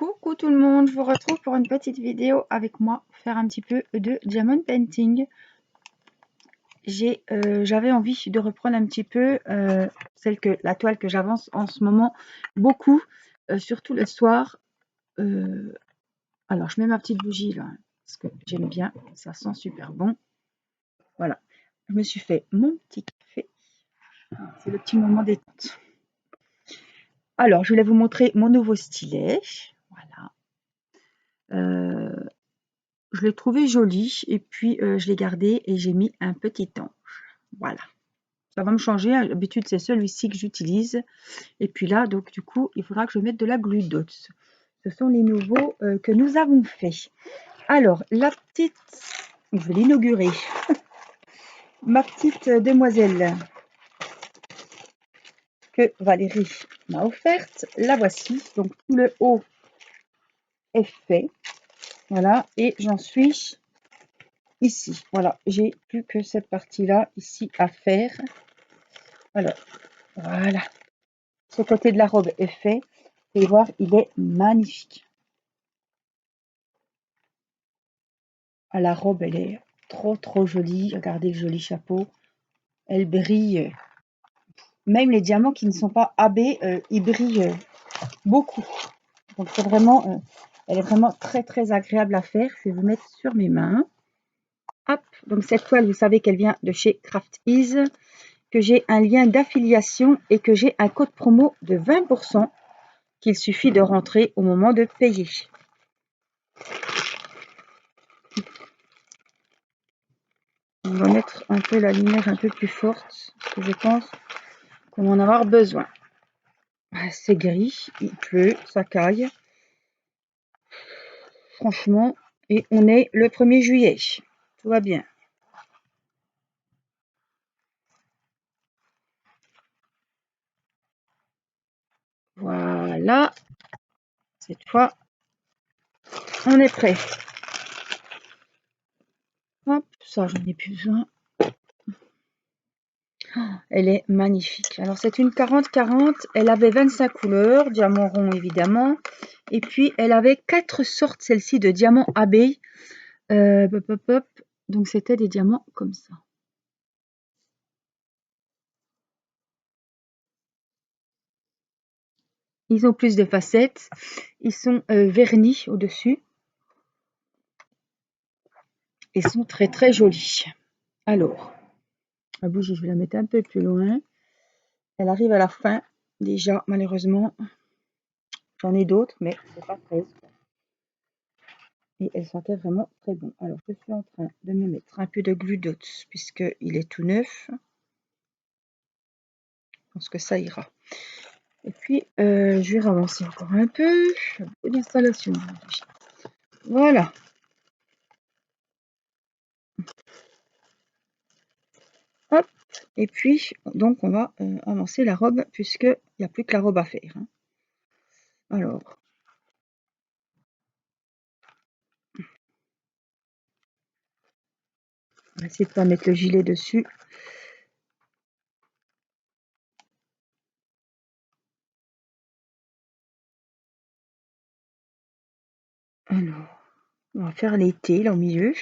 Coucou tout le monde, je vous retrouve pour une petite vidéo avec moi, faire un petit peu de diamond painting. J'avais envie de reprendre un petit peu la toile que j'avance en ce moment beaucoup, surtout le soir. Alors je mets ma petite bougie là, parce que j'aime bien, ça sent super bon. Voilà, je me suis fait mon petit café, c'est le petit moment détente. Alors je voulais vous montrer mon nouveau stylet, voilà. Je l'ai trouvé joli et puis je l'ai gardé et j'ai mis un petit ange. Voilà. Ça va me changer. À l'habitude, c'est celui-ci que j'utilise. Et puis là, donc du coup, il faudra que je mette de la glue dots. Ce sont les nouveaux que nous avons faits. Alors, la petite... Je vais l'inaugurer. Ma petite demoiselle que Valérie m'a offerte. La voici. Donc, tout le haut est fait. Voilà. Et j'en suis... ici, voilà, j'ai plus que cette partie-là ici à faire. Alors, voilà. Ce côté de la robe est fait. Vous pouvez voir, il est magnifique. Ah, la robe, elle est trop jolie. Regardez le joli chapeau. Elle brille. Même les diamants qui ne sont pas AB, ils brillent beaucoup. Donc c'est vraiment, elle est vraiment très agréable à faire. Je vais vous mettre sur mes mains. Hop, donc cette toile, vous savez qu'elle vient de chez Craft Ease, que j'ai un lien d'affiliation et que j'ai un code promo de 20% qu'il suffit de rentrer au moment de payer. On va mettre un peu la lumière un peu plus forte, parce que je pense qu'on va en avoir besoin. C'est gris, il pleut, ça caille. Franchement, et on est le 1er juillet. Tout va bien. Voilà. Cette fois, on est prêt. Hop, ça, j'en ai plus besoin. Elle est magnifique. Alors, c'est une 40-40. Elle avait 25 couleurs, diamant rond évidemment. Et puis, elle avait 4 sortes, celle-ci, de diamants AB. Donc, c'était des diamants comme ça. Ils ont plus de facettes. Ils sont vernis au-dessus. Ils sont très jolis. Alors, la bougie, je vais la mettre un peu plus loin. Elle arrive à la fin. Déjà, malheureusement, j'en ai d'autres, mais c'est pas 13. Et elles sentaient vraiment très bon. Alors, je suis en train de me mettre un peu de glue dots, puisqu'il est tout neuf. Je pense que ça ira. Et puis, je vais ravancer encore un peu. Beaucoup d'installation. Voilà. Hop. Et puis, donc, on va avancer la robe, puisqu'il n'y a plus que la robe à faire. Hein. Alors, on va essayer de ne pas mettre le gilet dessus. Alors, on va faire l'été, là, au milieu.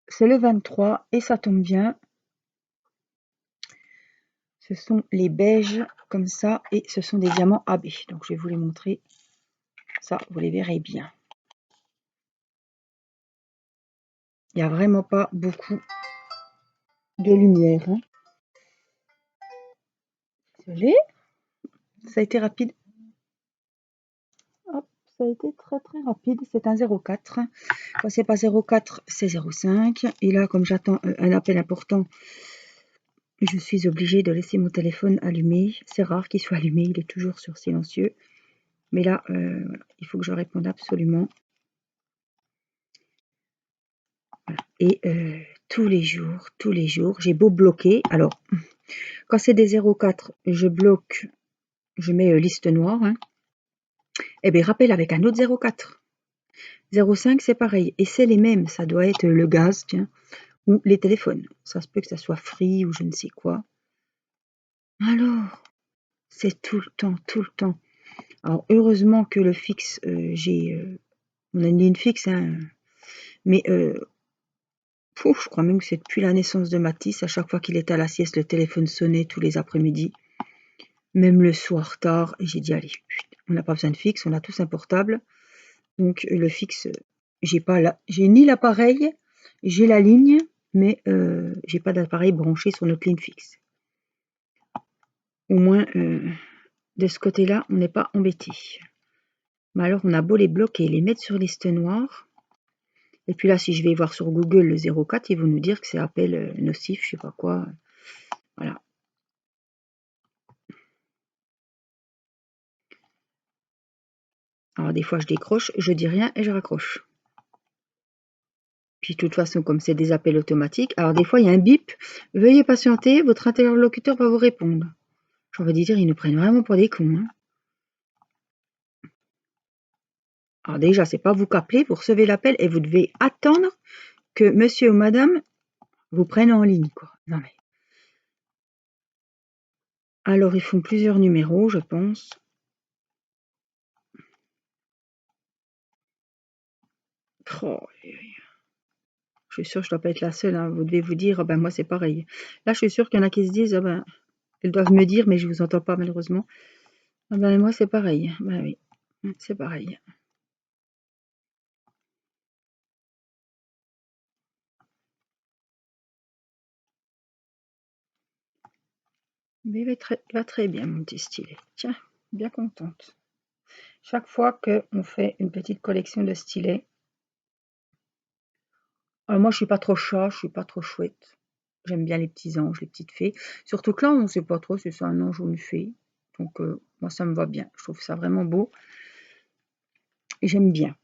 C'est le 23 et ça tombe bien. Ce sont les beiges comme ça et ce sont des diamants AB. Donc je vais vous les montrer. Ça, vous les verrez bien. Il n'y a vraiment pas beaucoup de lumière. Hein. Désolée. Ça a été rapide. Hop, ça a été très rapide. C'est un 0,4. Quand c'est pas 0,4, c'est 0,5. Et là, comme j'attends un appel important, je suis obligée de laisser mon téléphone allumé. C'est rare qu'il soit allumé, il est toujours sur silencieux. Mais là, voilà, il faut que je réponde absolument. Voilà. Et tous les jours, j'ai beau bloquer. Alors, quand c'est des 0,4, je bloque, je mets liste noire. Hein. Et bien, rappel avec un autre 0,4. 0,5, c'est pareil. Et c'est les mêmes. Ça doit être le gaz, tiens, ou les téléphones. Ça se peut que ça soit free ou je ne sais quoi. Alors, c'est tout le temps. Alors, heureusement que le fixe, on a une ligne fixe, hein, mais je crois même que c'est depuis la naissance de Mathis, à chaque fois qu'il était à la sieste, le téléphone sonnait tous les après-midi, même le soir tard, et j'ai dit, allez, on n'a pas besoin de fixe, on a tous un portable, donc le fixe, j'ai ni l'appareil, j'ai la ligne, mais j'ai pas d'appareil branché sur notre ligne fixe. Au moins, de ce côté-là, on n'est pas embêté. Mais alors, on a beau les bloquer et les mettre sur liste noire. Et puis là, si je vais voir sur Google le 04, ils vont nous dire que c'est appel nocif, je sais pas quoi. Voilà. Alors des fois, je décroche, je dis rien et je raccroche. Puis de toute façon, comme c'est des appels automatiques, alors des fois, il y a un bip. Veuillez patienter, votre interlocuteur va vous répondre. J'ai envie de dire, ils nous prennent vraiment pour des cons. Hein. Alors déjà, c'est pas vous qu'appelez, vous recevez l'appel et vous devez attendre que monsieur ou madame vous prennent en ligne, quoi. Non mais. Alors, ils font plusieurs numéros, je pense. Oh, je suis sûre que je ne dois pas être la seule. Hein. Vous devez vous dire, oh ben moi c'est pareil. Là, je suis sûre qu'il y en a qui se disent, oh ben, elles doivent me dire, mais je ne vous entends pas malheureusement. Oh ben moi c'est pareil. Ben oui, c'est pareil. Mais il va très bien, mon petit stylet. Tiens, bien contente. Chaque fois qu'on fait une petite collection de stylets, alors moi je suis pas trop chat, je suis pas trop chouette. J'aime bien les petits anges, les petites fées. Surtout que là, on ne sait pas trop si c'est un ange ou une fée. Donc moi ça me va bien. Je trouve ça vraiment beau. Et j'aime bien.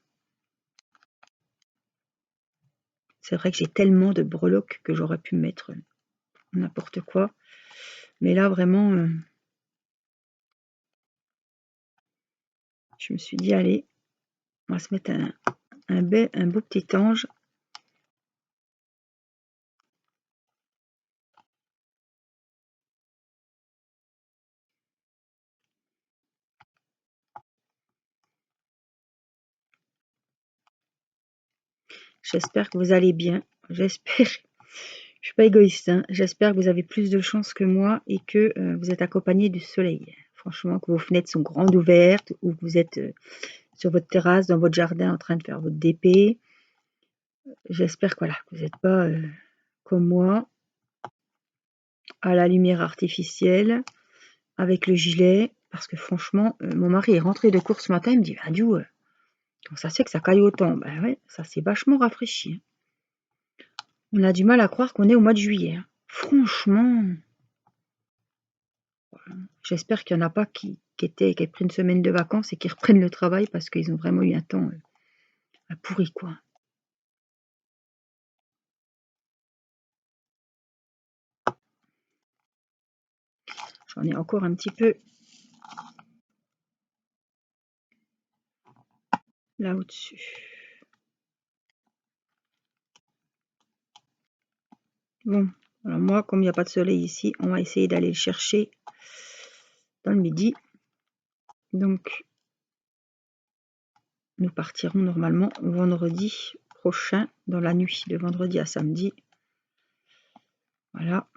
C'est vrai que j'ai tellement de breloques que j'aurais pu mettre n'importe quoi. Mais là, vraiment, je me suis dit, allez, on va se mettre un beau petit ange. J'espère que vous allez bien. J'espère. Je suis pas égoïste. Hein. J'espère que vous avez plus de chance que moi et que vous êtes accompagné du soleil. Franchement, que vos fenêtres sont grandes ouvertes ou que vous êtes sur votre terrasse, dans votre jardin, en train de faire votre DP. J'espère que, voilà, que vous n'êtes pas comme moi, à la lumière artificielle, avec le gilet. Parce que franchement, mon mari est rentré de course ce matin, il me dit, Adieu, quand ça c'est que ça caille autant. Ben ouais, ça s'est vachement rafraîchi. On a du mal à croire qu'on est au mois de juillet. Hein. Franchement, j'espère qu'il n'y en a pas qui aient pris une semaine de vacances et qui reprennent le travail parce qu'ils ont vraiment eu un temps pourri, quoi. J'en ai encore un petit peu là au-dessus. Bon, alors moi, comme il n'y a pas de soleil ici, on va essayer d'aller le chercher dans le midi. Donc, nous partirons normalement vendredi prochain, dans la nuit de vendredi à samedi. Voilà.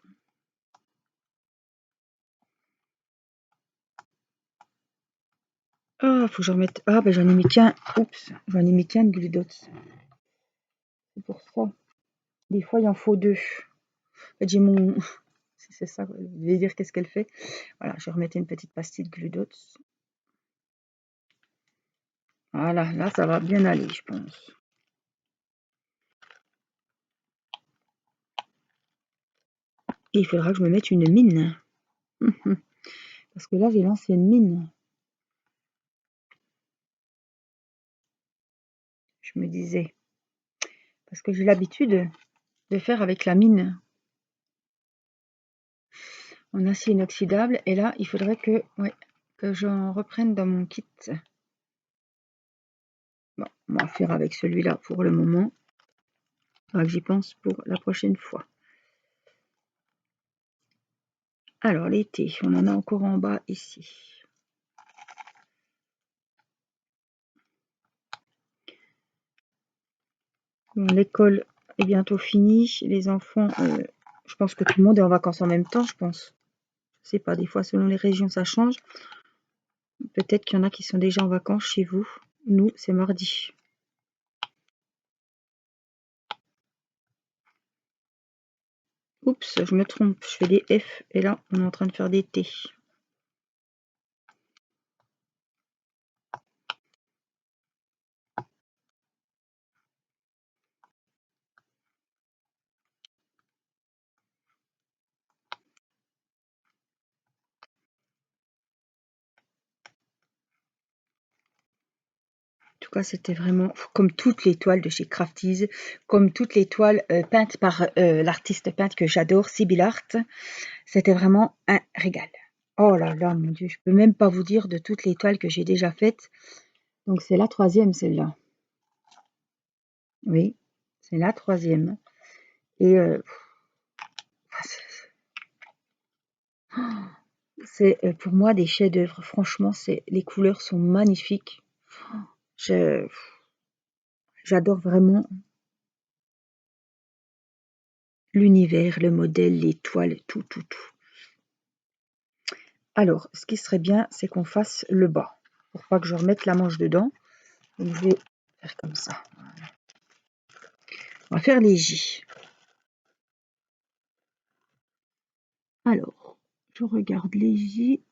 Ah, faut que j'en remette. Ah, ben j'en ai mis qu'un. Oups, j'en ai mis qu'un de glue dots. C'est pour ça. Des fois, il en faut deux. En fait, j'ai mon. C'est ça, vous devez dire qu'est-ce qu'elle fait. Voilà, je remettais une petite pastille de glue dots. Voilà, là, ça va bien aller, je pense. Et il faudra que je me mette une mine. Parce que là, j'ai l'ancienne mine. Je me disais. Parce que j'ai l'habitude de faire avec la mine en acier inoxydable. Et là, il faudrait que j'en reprenne dans mon kit. Bon, on va faire avec celui-là pour le moment. Il faudra que j'y pense pour la prochaine fois. Alors, l'été, on en a encore en bas ici. Bon, l'école est bientôt finie. Les enfants, je pense que tout le monde est en vacances en même temps, je pense. Je sais pas, des fois, selon les régions, ça change. Peut-être qu'il y en a qui sont déjà en vacances chez vous. Nous, c'est mardi. Oups, je me trompe. Je fais des F et là, on est en train de faire des T. En tout cas, c'était vraiment comme toutes les toiles de chez Crafties, comme toutes les toiles peintes par l'artiste peinte que j'adore, Sibyl Art. C'était vraiment un régal. Oh là là, mon Dieu, je peux même pas vous dire de toutes les toiles que j'ai déjà faites. Donc c'est la troisième, celle-là. Oui, c'est la troisième. Et c'est pour moi des chefs-d'œuvre. Franchement, les couleurs sont magnifiques. J'adore vraiment l'univers, le modèle, les toiles, tout, tout, tout. Alors, ce qui serait bien, c'est qu'on fasse le bas, pour pas que je remette la manche dedans. Donc, je vais faire comme ça. On va faire les J. Alors, je regarde les J.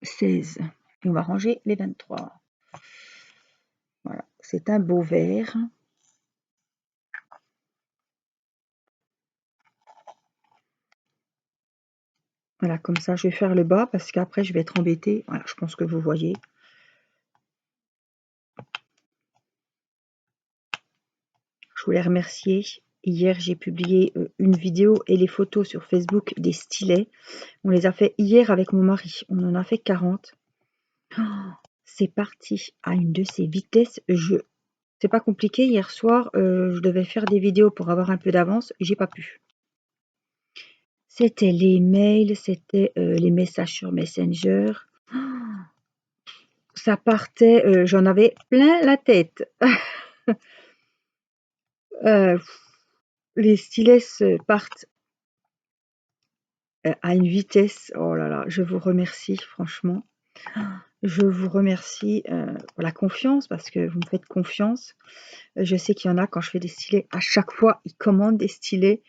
16. Et on va ranger les 23. Voilà, c'est un beau vert. Voilà, comme ça, je vais faire le bas parce qu'après, je vais être embêtée. Voilà, je pense que vous voyez. Je voulais remercier. Hier, j'ai publié une vidéo et les photos sur Facebook des stylets. On les a fait hier avec mon mari. On en a fait 40. Oh, c'est parti à une de ces vitesses. C'est pas compliqué. Hier soir, je devais faire des vidéos pour avoir un peu d'avance. J'ai pas pu. C'était les mails, c'était les messages sur Messenger. Oh, ça partait, j'en avais plein la tête. Les stylets partent à une vitesse. Oh là là, je vous remercie, franchement. Je vous remercie pour la confiance parce que vous me faites confiance. Je sais qu'il y en a, quand je fais des stylets, à chaque fois, ils commandent des stylets.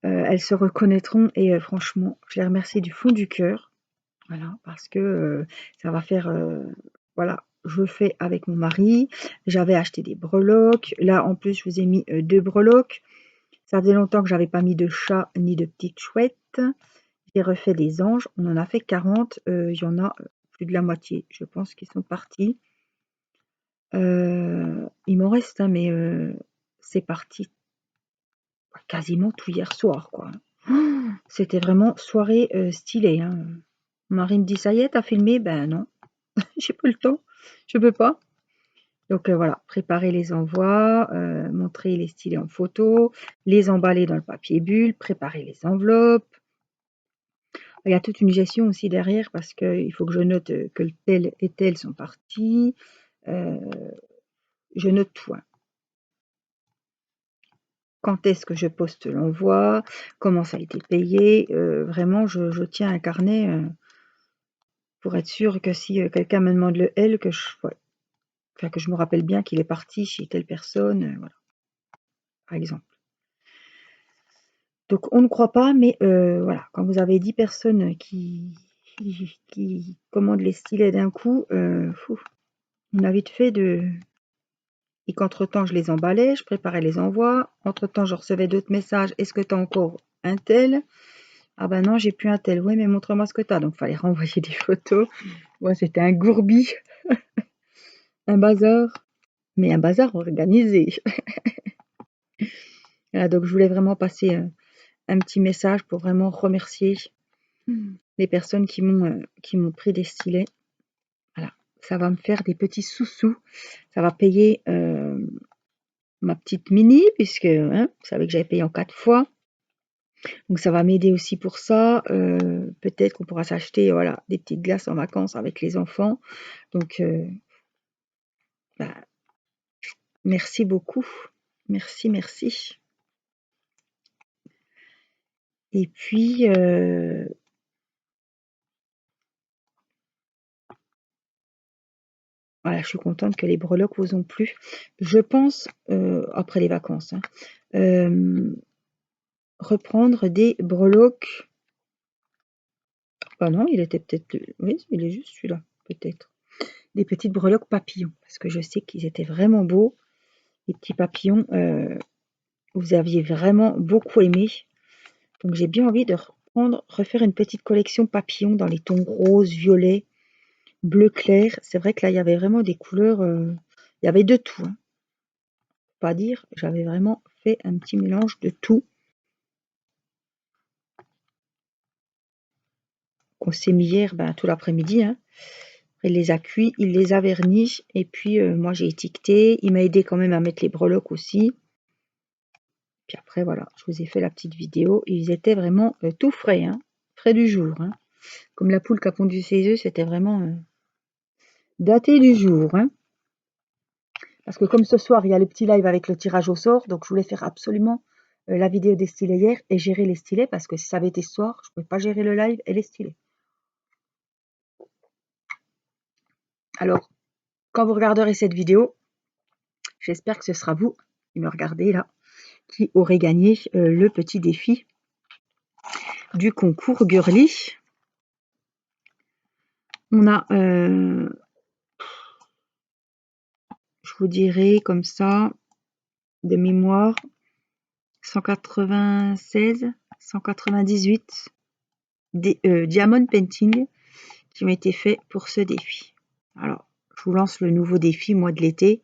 Elles se reconnaîtront et franchement, je les remercie du fond du cœur. Voilà, parce que ça va faire... voilà, je fais avec mon mari. J'avais acheté des breloques. Là, en plus, je vous ai mis 2 breloques. Ça faisait longtemps que j'avais pas mis de chat ni de petite chouette. J'ai refait des anges. On en a fait 40. Il y en a plus de la moitié, je pense, qui sont partis. Il m'en reste, hein, mais c'est parti quasiment tout hier soir, quoi. Oh, c'était vraiment soirée stylée, hein. Mon mari me dit, ça y est, t'as filmé? Ben non, j'ai pas le temps, je peux pas. Donc voilà, préparer les envois, montrer les stylés en photo, les emballer dans le papier bulle, préparer les enveloppes. Il y a toute une gestion aussi derrière parce qu'il faut que je note que tel et tel sont partis. Je note tout, hein. Quand est-ce que je poste l'envoi, comment ça a été payé. Vraiment, je tiens un carnet pour être sûre que si quelqu'un me demande le L, que je me rappelle bien qu'il est parti chez telle personne, voilà, par exemple. Donc on ne croit pas, mais voilà, quand vous avez 10 personnes qui commandent les stylets d'un coup, on a vite fait de... Et qu'entre-temps, je les emballais, je préparais les envois. Entre-temps, je recevais d'autres messages. Est-ce que tu as encore un tel? Ah ben non, j'ai plus un tel. Oui, mais montre-moi ce que tu as. Donc, il fallait renvoyer des photos. Ouais, c'était un gourbi, un bazar, mais un bazar organisé. Voilà, donc, je voulais vraiment passer un petit message pour vraiment remercier les personnes qui m'ont pris des stylets. Voilà, ça va me faire des petits sous-sous. Ça va payer ma petite mini, puisque hein, vous savez que j'avais payé en 4 fois. Donc ça va m'aider aussi pour ça. Peut-être qu'on pourra s'acheter voilà, des petites glaces en vacances avec les enfants. Donc Bah, merci beaucoup. Merci, merci. Et puis, voilà, je suis contente que les breloques vous ont plu. Je pense, après les vacances, hein, reprendre des breloques. Ah non, il était peut-être... Oui, il est juste celui-là, peut-être. Des petites breloques papillons, parce que je sais qu'ils étaient vraiment beaux. Les petits papillons, vous aviez vraiment beaucoup aimé. Donc j'ai bien envie de refaire une petite collection papillons dans les tons rose, violet, bleu clair. C'est vrai que là, il y avait vraiment des couleurs... il y avait de tout, hein. Pas dire, j'avais vraiment fait un petit mélange de tout. Qu'on s'est mis hier, tout l'après-midi, hein. Il les a cuits, il les a vernis, et puis moi j'ai étiqueté. Il m'a aidé quand même à mettre les breloques aussi. Puis après, voilà, je vous ai fait la petite vidéo. Ils étaient vraiment tout frais, hein, frais du jour, hein. Comme la poule qui a pondu ses œufs, c'était vraiment daté du jour, hein. Parce que comme ce soir, il y a le petit live avec le tirage au sort, donc je voulais faire absolument la vidéo des stylés hier et gérer les stylés, parce que si ça avait été ce soir, je ne pouvais pas gérer le live et les stylés. Alors, quand vous regarderez cette vidéo, j'espère que ce sera vous qui me regardez là, qui aurez gagné le petit défi du concours Girly. On a, je vous dirais comme ça, de mémoire, 196, 198 diamond painting qui ont été faits pour ce défi. Alors, je vous lance le nouveau défi, mois de l'été,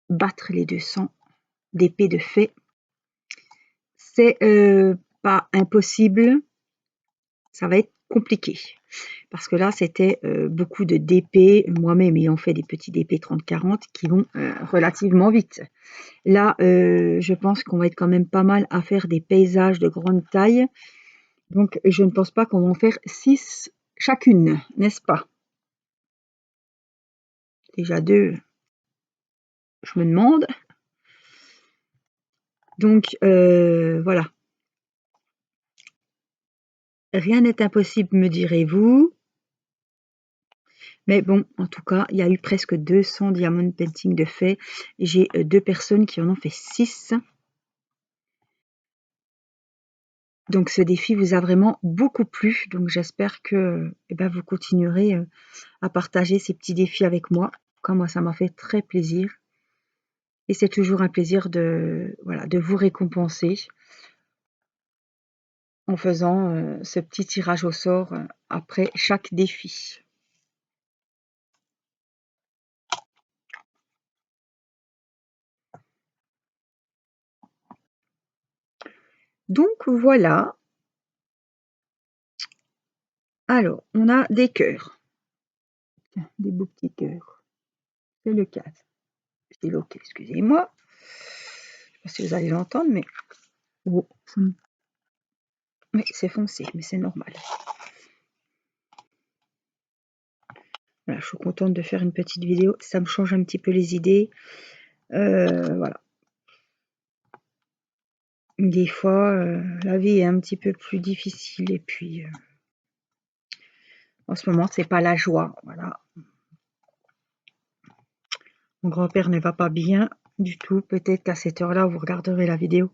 battre les 200 d'épée de fée. C'est pas impossible, ça va être compliqué. Parce que là, c'était beaucoup de DP, moi-même ayant fait des petits DP 30-40 qui vont relativement vite. Là, je pense qu'on va être quand même pas mal à faire des paysages de grande taille. Donc, je ne pense pas qu'on va en faire 6 chacune, n'est-ce pas? Déjà 2, je me demande. Donc, voilà. Rien n'est impossible, me direz-vous. Mais bon, en tout cas, il y a eu presque 200 diamond painting de fait. J'ai 2 personnes qui en ont fait 6. Donc ce défi vous a vraiment beaucoup plu. Donc j'espère que vous continuerez à partager ces petits défis avec moi. Comme moi, ça m'a fait très plaisir. Et c'est toujours un plaisir de vous récompenser en faisant ce petit tirage au sort après chaque défi. Donc voilà. Alors, on a des cœurs. Des beaux petits cœurs. C'est le cas. Je dis ok, excusez-moi. Je ne sais pas si vous allez l'entendre, mais... Oh. Oui, c'est foncé, mais c'est normal. Voilà, je suis contente de faire une petite vidéo. Ça me change un petit peu les idées. Voilà. Des fois, la vie est un petit peu plus difficile. Et puis, en ce moment, c'est pas la joie. Voilà. Mon grand-père ne va pas bien du tout. Peut-être qu'à cette heure-là, vous regarderez la vidéo.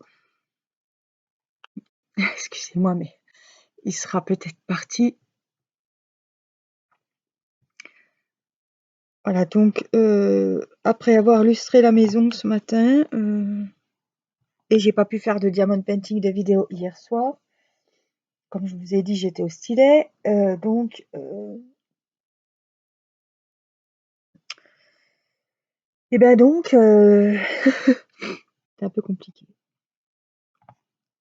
Excusez-moi, mais il sera peut-être parti. Voilà, donc après avoir lustré la maison ce matin, et j'ai pas pu faire de diamond painting de vidéo hier soir. Comme je vous ai dit, j'étais au stylet, donc c'est un peu compliqué.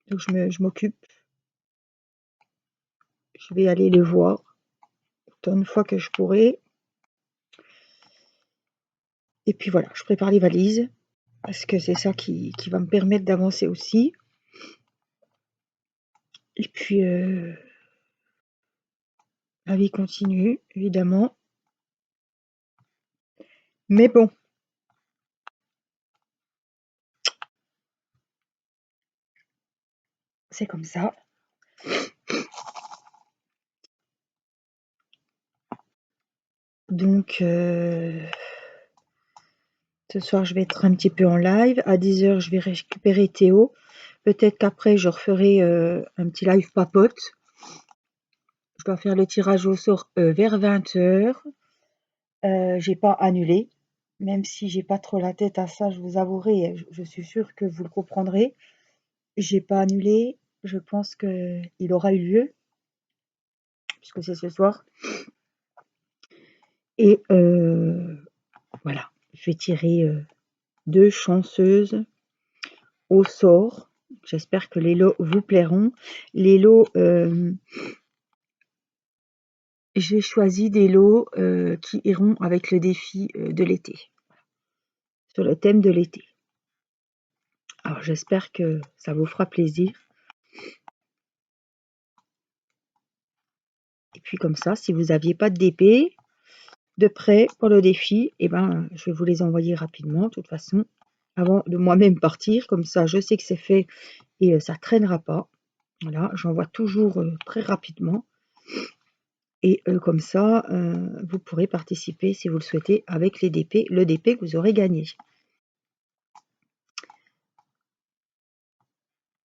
Donc je m'occupe. Je vais aller le voir autant de fois que je pourrai. Et puis voilà, je prépare les valises parce que c'est ça qui va me permettre d'avancer aussi. Et puis la vie continue, évidemment. Mais bon, c'est comme ça. Donc, ce soir, je vais être un petit peu en live. À 10h, je vais récupérer Théo. Peut-être qu'après, je referai un petit live papote. Je dois faire le tirage au sort vers 20h. J'ai pas annulé. Même si j'ai pas trop la tête à ça, je vous avouerai, je suis sûre que vous le comprendrez. J'ai pas annulé. Je pense qu'il aura eu lieu, puisque c'est ce soir. Et voilà, je vais tirer 2 chanceuses au sort. J'espère que les lots vous plairont. Les lots, j'ai choisi des lots qui iront avec le défi de l'été, sur le thème de l'été. Alors j'espère que ça vous fera plaisir. Et puis comme ça, si vous n'aviez pas de DP de prêt pour le défi, eh ben, je vais vous les envoyer rapidement, de toute façon, avant de moi-même partir. Comme ça, je sais que c'est fait et ça traînera pas. Voilà, j'envoie toujours très rapidement. Et comme ça, vous pourrez participer, si vous le souhaitez, avec les DP, le DP que vous aurez gagné.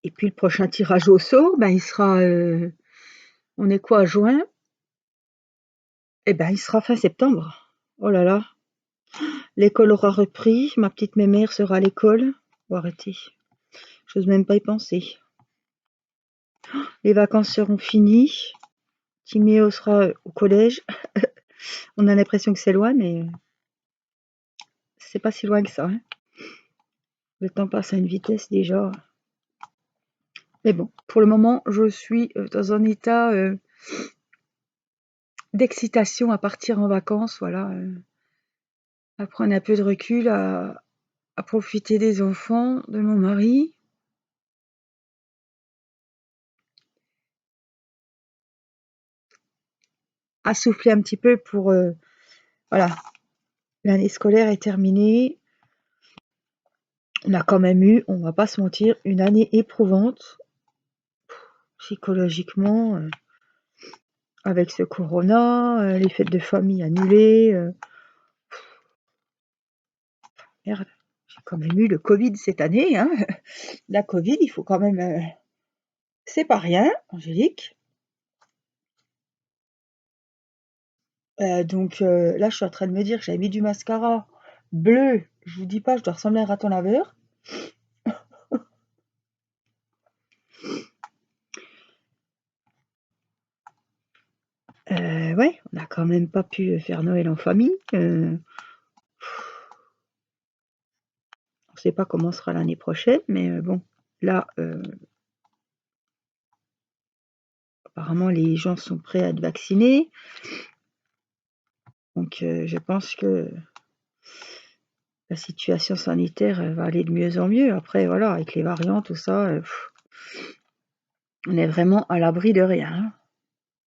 Et puis le prochain tirage au sort, ben, il sera... on est quoi, juin? Eh ben, il sera fin septembre. Oh là là. L'école aura repris, ma petite mémère sera à l'école. Faut arrêter. J'ose même pas y penser. Les vacances seront finies. Timéo sera au collège. On a l'impression que c'est loin, mais c'est pas si loin que ça. Hein. Le temps passe à une vitesse déjà. Mais bon, pour le moment, je suis dans un état d'excitation à partir en vacances. Voilà, à prendre un peu de recul, à profiter des enfants, de mon mari. À souffler un petit peu pour... voilà, l'année scolaire est terminée. On a quand même eu, on va pas se mentir, une année éprouvante, psychologiquement, avec ce corona, les fêtes de famille annulées. Merde, j'ai quand même eu le Covid cette année. Hein. La Covid, il faut quand même... c'est pas rien, Angélique. Donc là, je suis en train de me dire que j'avais mis du mascara bleu. Je vous dis pas, je dois ressembler à un raton laveur. Ouais, on n'a quand même pas pu faire Noël en famille. On sait pas comment sera l'année prochaine, mais bon, là, apparemment, les gens sont prêts à être vaccinés. Donc, je pense que la situation sanitaire va aller de mieux en mieux. Après, voilà, avec les variants, tout ça, on est vraiment à l'abri de rien. Hein.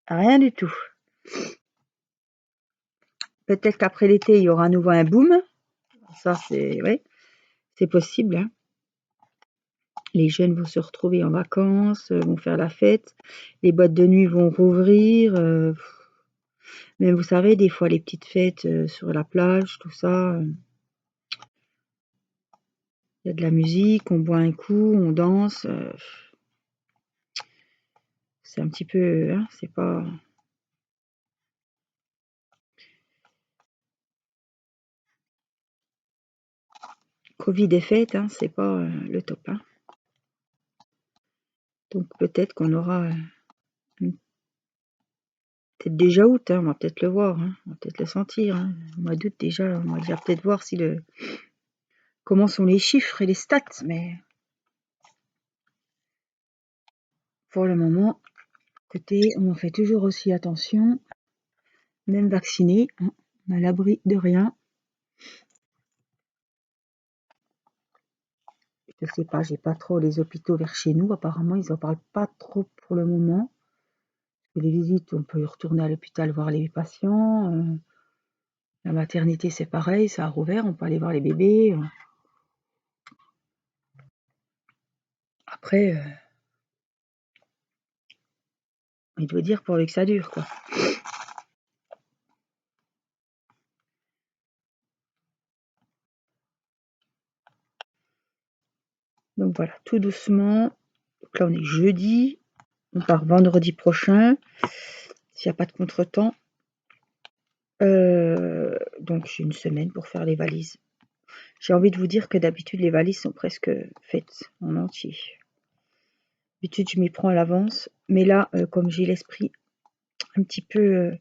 Rien du tout. Peut-être qu'après l'été, il y aura à nouveau un boom. Ça, c'est ouais, c'est possible. Hein. Les jeunes vont se retrouver en vacances, vont faire la fête. Les boîtes de nuit vont rouvrir. Même, vous savez, des fois, les petites fêtes sur la plage, tout ça. Il y a de la musique, on boit un coup, on danse. C'est un petit peu... Hein, c'est pas... Covid et fête, hein, c'est pas le top. Hein. Donc peut-être qu'on aura... peut-être déjà août, hein, on va peut-être le voir. Hein, on va peut-être le sentir. Hein. Au mois d'août déjà, on va déjà peut-être voir si le... comment sont les chiffres et les stats. Mais pour le moment, écoutez, on en fait toujours aussi attention. Même vacciné, hein, on est à l'abri de rien. Je sais pas, j'ai pas trop les hôpitaux vers chez nous. Apparemment, ils en parlent pas trop pour le moment. Les visites, on peut y retourner à l'hôpital voir les patients. La maternité, c'est pareil, ça a rouvert, on peut aller voir les bébés. Après, Il doit dire pourvu que ça dure, quoi. Donc voilà, tout doucement. Donc là, on est jeudi. On part vendredi prochain, s'il n'y a pas de contretemps. Donc j'ai une semaine pour faire les valises. J'ai envie de vous dire que d'habitude, les valises sont presque faites en entier. D'habitude, je m'y prends à l'avance. Mais là, comme j'ai l'esprit un petit peu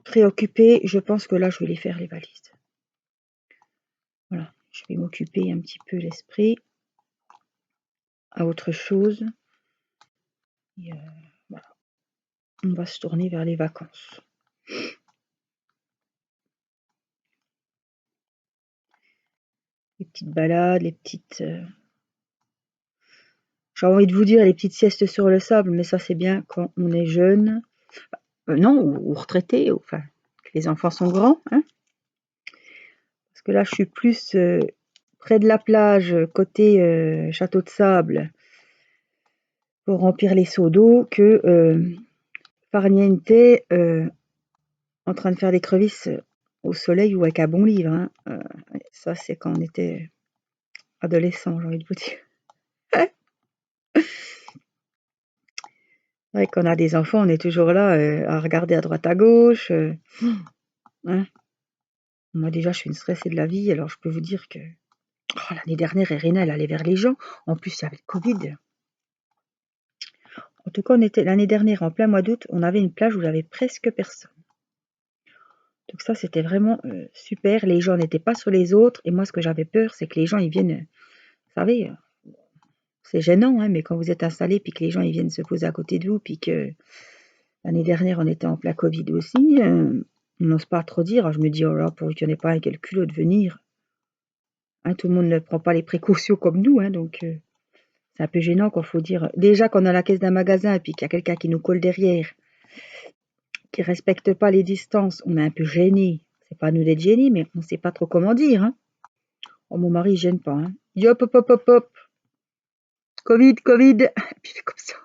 préoccupé, je pense que là, je vais les faire, les valises. Voilà, je vais m'occuper un petit peu l'esprit à autre chose. Et voilà, on va se tourner vers les vacances. Les petites balades, les petites... J'ai envie de vous dire les petites siestes sur le sable, mais ça c'est bien quand on est jeune. Non, ou retraité, enfin, que les enfants sont grands. Hein. Parce que là, je suis plus près de la plage, côté château de sable, pour remplir les seaux d'eau, que farniente en train de faire des crevisses au soleil ou avec un bon livre. Hein. Ça, c'est quand on était adolescent, j'ai envie de vous dire. C'est vrai qu'on a des enfants, on est toujours là à regarder à droite à gauche. Hein. Moi déjà, je suis une stressée de la vie, alors je peux vous dire que l'année dernière, Irina, elle allait vers les gens. En plus, il y avait le Covid. En tout cas, on était l'année dernière, en plein mois d'août, on avait une plage où il y avait presque personne. Donc ça, c'était vraiment super. Les gens n'étaient pas sur les autres. Et moi, ce que j'avais peur, c'est que les gens, ils viennent... Vous savez, c'est gênant, hein, mais quand vous êtes installé, puis que les gens, ils viennent se poser à côté de vous, puis que l'année dernière, on était en plein Covid aussi, on n'ose pas trop dire. Alors, je me dis, oh là, pour qu'il n'y en ait pas un qui ait le culot de venir. Hein, tout le monde ne prend pas les précautions comme nous, hein, donc... c'est un peu gênant quand il faut dire. Déjà qu'on a la caisse d'un magasin et puis qu'il y a quelqu'un qui nous colle derrière, qui ne respecte pas les distances, on est un peu gêné. C'est pas à nous d'être gênés, mais on ne sait pas trop comment dire. Hein. Oh, mon mari, il gêne pas. Hein. Hop, hop, hop, hop, hop. Covid, Covid. Et puis il fait comme ça.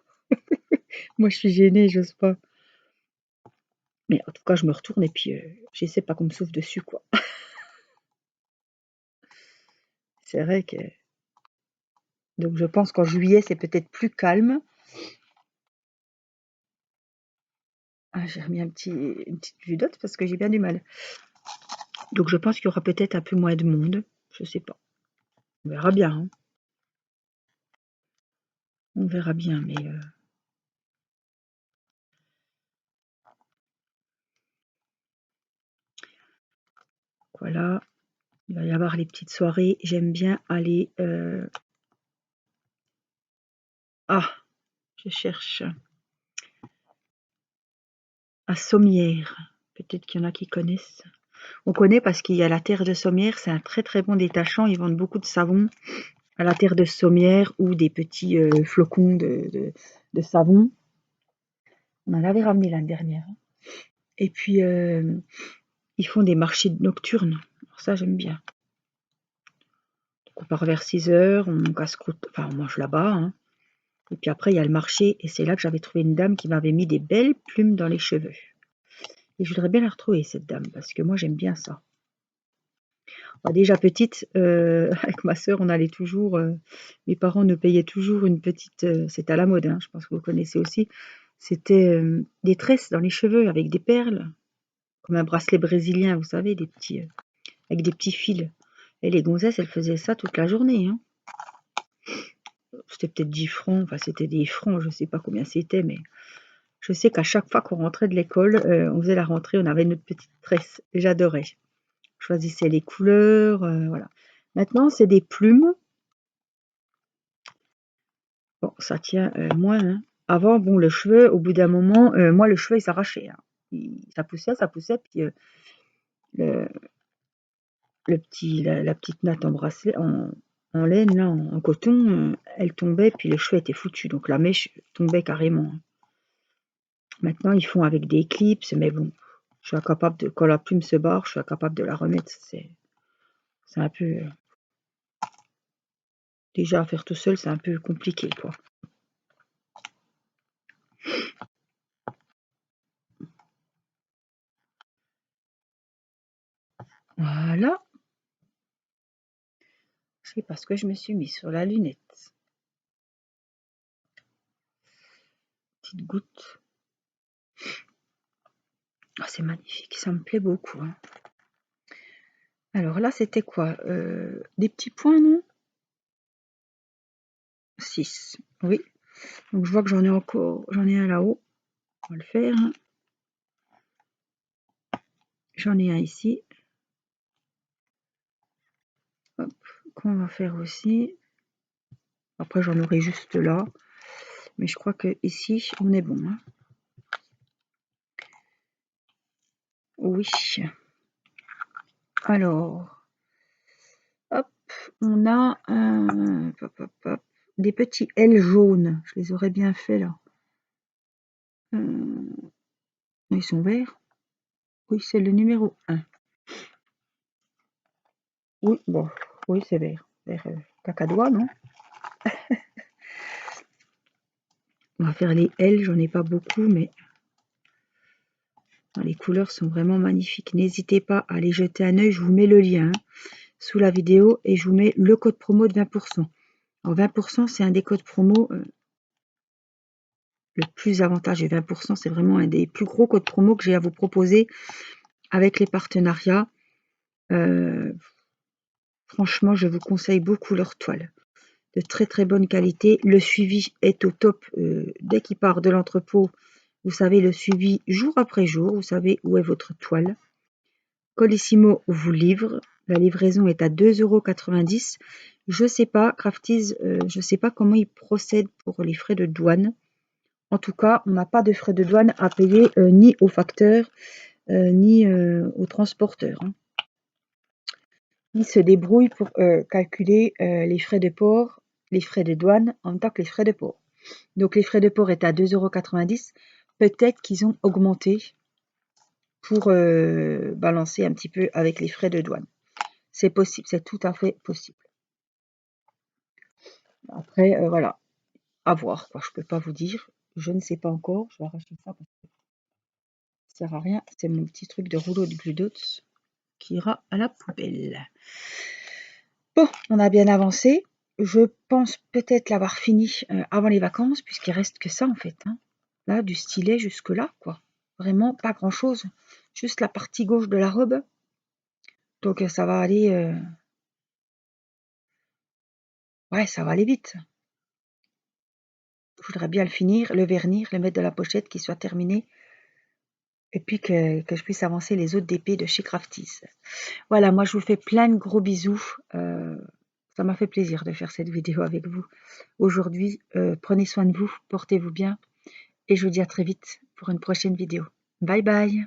Moi, je suis gênée, j'ose pas. Mais en tout cas, je me retourne et puis j'essaie pas qu'on me souffle dessus, quoi. C'est vrai que. Donc, je pense qu'en juillet, c'est peut-être plus calme. Ah, j'ai remis une petite judote parce que j'ai bien du mal. Donc, je pense qu'il y aura peut-être un peu moins de monde. Je sais pas. On verra bien. Hein. On verra bien, mais voilà. Il va y avoir les petites soirées. J'aime bien aller... Ah, je cherche à Sommières. Peut-être qu'il y en a qui connaissent. On connaît parce qu'il y a la terre de Sommières. C'est un très très bon détachant. Ils vendent beaucoup de savon à la terre de Sommières ou des petits flocons de savon. On en avait ramené l'année dernière. Et puis, ils font des marchés nocturnes. Alors ça, j'aime bien. Donc, on part vers 6h, on casse-croûte, enfin, on mange là-bas. Hein. Et puis après, il y a le marché. Et c'est là que j'avais trouvé une dame qui m'avait mis des belles plumes dans les cheveux. Et je voudrais bien la retrouver, cette dame, parce que moi, j'aime bien ça. Bah, déjà petite, avec ma sœur, on allait toujours... mes parents nous payaient toujours une petite... c'était à la mode, hein, je pense que vous connaissez aussi. C'était des tresses dans les cheveux avec des perles, comme un bracelet brésilien, vous savez, des petits, avec des petits fils. Et les gonzesses, elles faisaient ça toute la journée. Hein. C'était peut-être 10 francs, enfin c'était des francs, je ne sais pas combien c'était, mais je sais qu'à chaque fois qu'on rentrait de l'école, on faisait la rentrée, on avait notre petite tresse. J'adorais. Je choisissais les couleurs, voilà. Maintenant, c'est des plumes. Bon, ça tient moins. Hein. Avant, bon, le cheveu, au bout d'un moment, moi, le cheveu, il s'arrachait. Hein. Ça poussait, puis le, la petite natte en bracelet, en laine, là, en coton, elle tombait, puis le cheveu était foutu. Donc la mèche tombait carrément. Hein. Maintenant, ils font avec des clips, mais bon, je suis incapable de, quand la plume se barre, je suis incapable de la remettre. C'est un peu, déjà à faire tout seul, c'est un peu compliqué, quoi. Voilà. C'est parce que je me suis mis sur la lunette. Petite goutte. Oh, c'est magnifique, ça me plaît beaucoup. Hein. Alors là, c'était quoi des petits points, non? 6. Oui. Donc je vois que j'en ai un là-haut. On va le faire. Hein. J'en ai un ici. Hop, qu'on va faire aussi. Après, j'en aurai juste là. Mais je crois que ici, on est bon. Hein. Oui. Alors, hop, on a des petits L jaunes. Je les aurais bien fait là. Ils sont verts. Oui, c'est le numéro 1. Oui, bon, oui, c'est vert. Vert cacadois, non? On va faire les L, j'en ai pas beaucoup, mais les couleurs sont vraiment magnifiques. N'hésitez pas à aller jeter un œil, je vous mets le lien sous la vidéo et je vous mets le code promo de 20%. Alors 20%, c'est un des codes promo le plus avantageux. 20%, c'est vraiment un des plus gros codes promo que j'ai à vous proposer avec les partenariats. Franchement, je vous conseille beaucoup leur toile. De très très bonne qualité. Le suivi est au top dès qu'il part de l'entrepôt. Vous savez le suivi jour après jour. Vous savez où est votre toile. Colissimo vous livre. La livraison est à 2,90 €. Je sais pas, Crafties, je sais pas comment ils procèdent pour les frais de douane. En tout cas, on n'a pas de frais de douane à payer ni au facteur, ni au transporteur. Hein. Ils se débrouillent pour calculer les frais de port, les frais de douane en même temps que les frais de port. Donc les frais de port étaient à 2,90 €. Peut-être qu'ils ont augmenté pour balancer un petit peu avec les frais de douane. C'est possible, c'est tout à fait possible. Après, voilà, à voir, quoi. Je peux pas vous dire. Je ne sais pas encore. Je vais arracher ça parce que ça sert à rien. C'est mon petit truc de rouleau de Gludots qui ira à la poubelle. Bon, on a bien avancé. Je pense peut-être l'avoir fini avant les vacances, puisqu'il reste que ça en fait. Hein. Là, du stylet jusque là, quoi. Vraiment pas grand-chose. Juste la partie gauche de la robe. Donc ça va aller. Ouais, ça va aller vite. Je voudrais bien le finir, le vernir, le mettre dans la pochette, qu'il soit terminé. Et puis que je puisse avancer les autres DP de chez Crafties. Voilà, moi je vous fais plein de gros bisous. Ça m'a fait plaisir de faire cette vidéo avec vous aujourd'hui. Prenez soin de vous, portez-vous bien. Et je vous dis à très vite pour une prochaine vidéo. Bye bye!